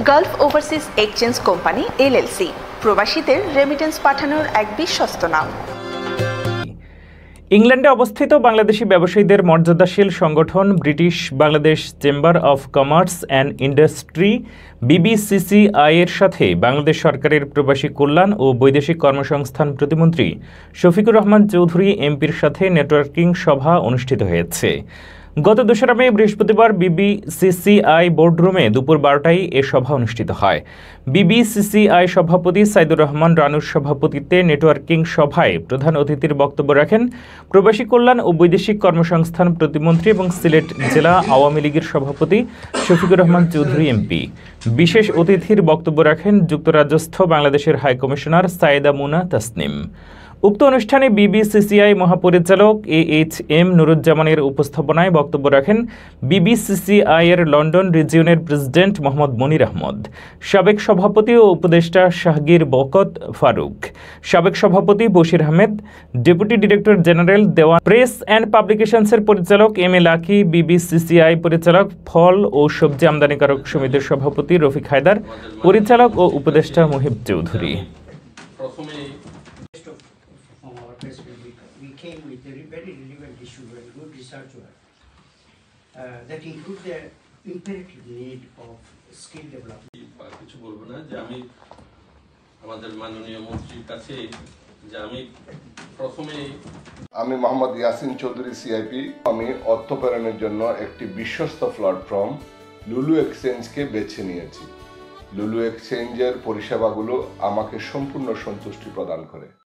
Gulf overseas exchange company LLC প্রবাসীদের remittance পাঠানোর এক বিশ্বস্ত নাম। ইংল্যান্ডে অবস্থিত বাংলাদেশি ব্যবসায়ীদের মর্যাদাশীল সংগঠন British Bangladesh chamber of commerce and industry BBCCI এর সাথে বাংলাদেশ সরকারের প্রবাসী কল্যাণ ও বৈদেশিক কর্মসংস্থান প্রতিমন্ত্রী শফিকুর রহমান চৌধুরী এমপির সাথে নেটওয়ার্কিং সভা অনুষ্ঠিত হয়েছে। গত 2রা মে বৃহস্পতিবার BBCCI বোর্ডরুমে দুপুর 12টায় এ সভা অনুষ্ঠিত হয়। BBCCI সভাপতি সাইদুর রহমান রানুর সভাপতিত্বে নেটওয়ার্কিং সভায় প্রধান অতিথির বক্তব্য রাখেন প্রবাসী কল্যাণ ও বৈদেশিক কর্মসংস্থান প্রতিমন্ত্রী এবং সিলেট জেলা আওয়ামী লীগের সভাপতি শফিকুর রহমান চৌধুরী এমপি। বিশেষ অতিথির বক্তব্য রাখেন যুক্তরাজ্যস্থ বাংলাদেশের হাইকমিশনার সায়েদা মুনা তাসনিম। উক্ত অনুষ্ঠানে BBCCI মহাপরিচালক AHM নুরুজ্জামানের উপস্থাপনায় বক্তব্য রাখেন BBCCI এর লন্ডন রিজিয়নের প্রেসিডেন্ট মোহাম্মদ মনির আহমদ, সাবেক সভাপতি ও উপদেষ্টা শাহগীর বকত ফারুক, সাবেক সভাপতি Bashir Ahmed, deputy director general Dewan, press and পাবলিকেশনসের পরিচালক MA লাকি, BBCCI পরিচালক ফল ও সবজি আমদানিকারক সমিতির সভাপতি রফিক হায়দার, পরিচালক ও উপদেষ্টা Muhib Chowdhury. We came with a very relevant issue and good research work that include the imperative need of skill development. কিছু বলবো না যে আমি আমাদের মাননীয় মন্ত্রীর কাছে যে আমি মোহাম্মদ ইয়াসিন চৌধুরী CIP। আমি অর্থ প্রেরণের জন্য একটি বিশ্বস্ত প্ল্যাটফর্ম লুলু এক্সচেঞ্জকে বেছে নিয়েছি। লুলু এক্সচেঞ্জের পরিষেবাগুলো আমাকে সম্পূর্ণ সন্তুষ্টি প্রদান করে।